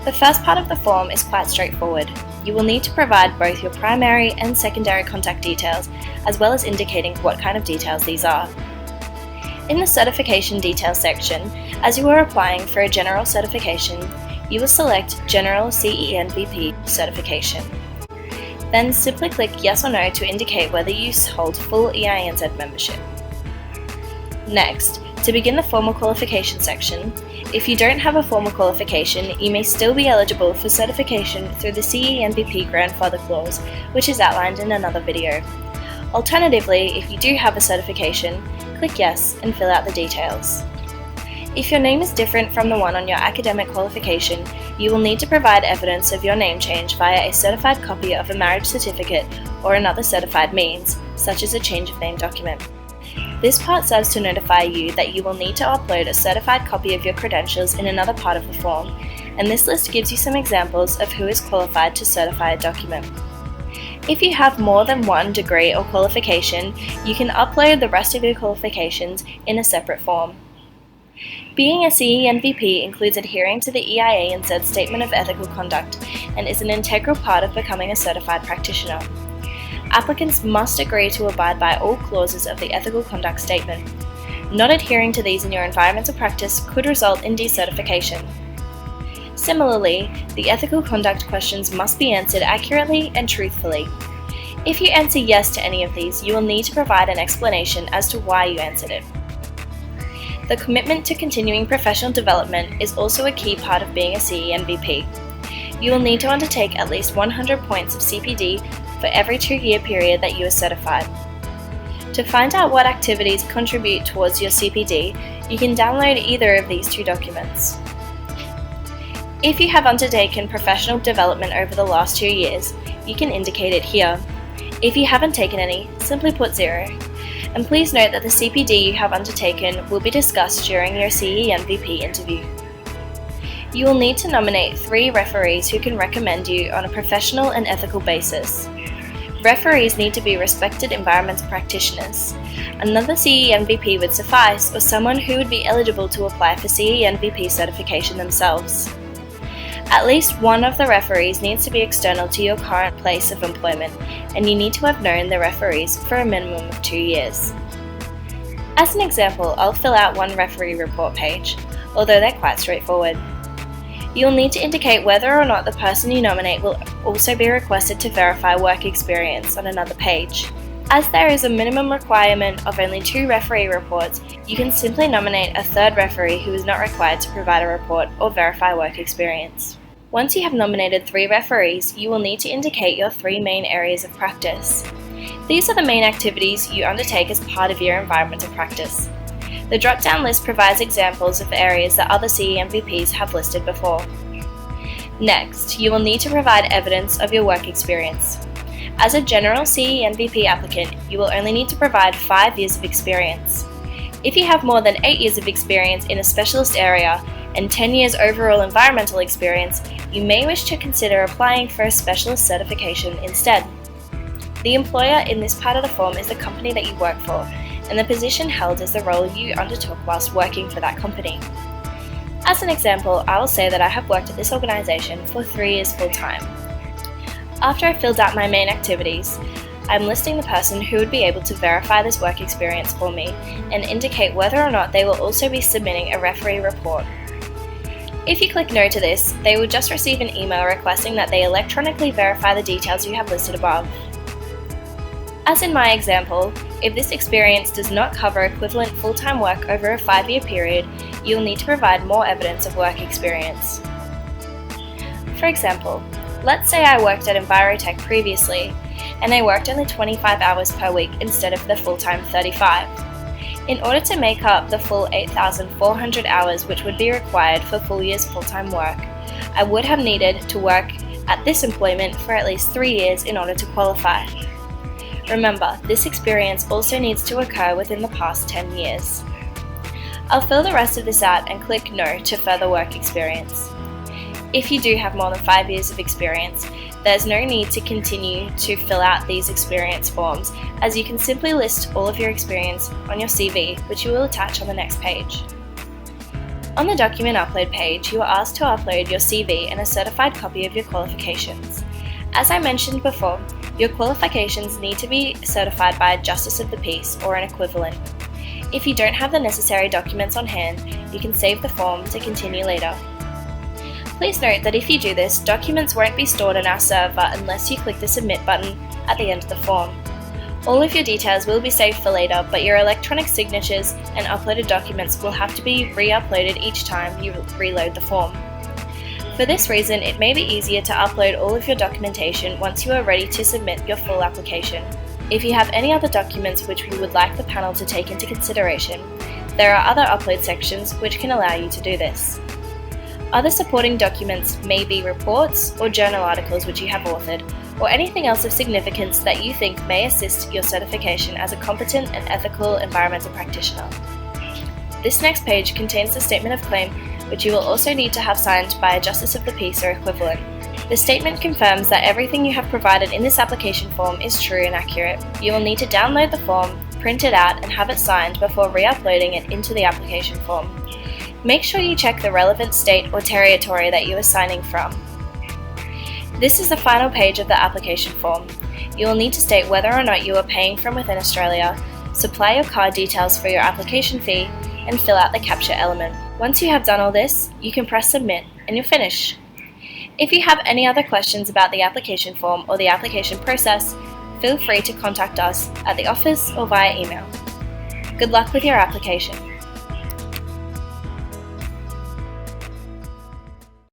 The first part of the form is quite straightforward. You will need to provide both your primary and secondary contact details, as well as indicating what kind of details these are. In the certification details section, as you are applying for a general certification, you will select General CEnvP certification. Then simply click Yes or No to indicate whether you hold full EINZ membership. Next, to begin the formal qualification section, if you don't have a formal qualification, you may still be eligible for certification through the CEnvP grandfather clause, which is outlined in another video. Alternatively, if you do have a certification, click Yes and fill out the details. If your name is different from the one on your academic qualification, you will need to provide evidence of your name change via a certified copy of a marriage certificate or another certified means, such as a change of name document. This part serves to notify you that you will need to upload a certified copy of your credentials in another part of the form, and this list gives you some examples of who is qualified to certify a document. If you have more than one degree or qualification, you can upload the rest of your qualifications in a separate form. Being a CEnvP includes adhering to the EINZ Statement of Ethical Conduct and is an integral part of becoming a certified practitioner. Applicants must agree to abide by all clauses of the Ethical Conduct Statement. Not adhering to these in your environmental practice could result in decertification. Similarly, the ethical conduct questions must be answered accurately and truthfully. If you answer yes to any of these, you will need to provide an explanation as to why you answered it. The commitment to continuing professional development is also a key part of being a CEnvP. You will need to undertake at least 100 points of CPD for every 2-year period that you are certified. To find out what activities contribute towards your CPD, you can download either of these 2 documents. If you have undertaken professional development over the last 2 years, you can indicate it here. If you haven't taken any, simply put 0. And please note that the CPD you have undertaken will be discussed during your CEnvP interview. You will need to nominate 3 referees who can recommend you on a professional and ethical basis. Referees need to be respected environmental practitioners. Another CEnvP would suffice, or someone who would be eligible to apply for CEnvP certification themselves. At least one of the referees needs to be external to your current place of employment, and you need to have known the referees for a minimum of 2 years. As an example, I'll fill out one referee report page, although they're quite straightforward. You'll need to indicate whether or not the person you nominate will also be requested to verify work experience on another page. As there is a minimum requirement of only 2 referee reports, you can simply nominate a 3rd referee who is not required to provide a report or verify work experience. Once you have nominated 3 referees, you will need to indicate your 3 main areas of practice. These are the main activities you undertake as part of your environmental practice. The drop-down list provides examples of areas that other CEnvPs have listed before. Next, you will need to provide evidence of your work experience. As a general CEnvP applicant, you will only need to provide 5 years of experience. If you have more than 8 years of experience in a specialist area and 10 years overall environmental experience, you may wish to consider applying for a specialist certification instead. The employer in this part of the form is the company that you work for, and the position held is the role you undertook whilst working for that company. As an example, I will say that I have worked at this organisation for 3 years full-time. After I filled out my main activities, I'm listing the person who would be able to verify this work experience for me and indicate whether or not they will also be submitting a referee report. If you click no to this, they will just receive an email requesting that they electronically verify the details you have listed above. As in my example, if this experience does not cover equivalent full-time work over a 5-year period, you will need to provide more evidence of work experience. For example, let's say I worked at Envirotech previously, and I worked only 25 hours per week instead of the full-time 35. In order to make up the full 8,400 hours which would be required for full year's full-time work, I would have needed to work at this employment for at least 3 years in order to qualify. Remember, this experience also needs to occur within the past 10 years. I'll fill the rest of this out and click No to further work experience. If you do have more than 5 years of experience, there's no need to continue to fill out these experience forms, as you can simply list all of your experience on your CV, which you will attach on the next page. On the document upload page, you are asked to upload your CV and a certified copy of your qualifications. As I mentioned before, your qualifications need to be certified by a Justice of the Peace or an equivalent. If you don't have the necessary documents on hand, you can save the form to continue later. Please note that if you do this, documents won't be stored in our server unless you click the Submit button at the end of the form. All of your details will be saved for later, but your electronic signatures and uploaded documents will have to be re-uploaded each time you reload the form. For this reason, it may be easier to upload all of your documentation once you are ready to submit your full application. If you have any other documents which we would like the panel to take into consideration, there are other upload sections which can allow you to do this. Other supporting documents may be reports or journal articles which you have authored, or anything else of significance that you think may assist your certification as a competent and ethical environmental practitioner. This next page contains the statement of claim, which you will also need to have signed by a Justice of the Peace or equivalent. The statement confirms that everything you have provided in this application form is true and accurate. You will need to download the form, print it out, and have it signed before re-uploading it into the application form. Make sure you check the relevant state or territory that you are signing from. This is the final page of the application form. You will need to state whether or not you are paying from within Australia, supply your card details for your application fee, and fill out the capture element. Once you have done all this, you can press Submit and you'll finish. If you have any other questions about the application form or the application process, feel free to contact us at the office or via email. Good luck with your application.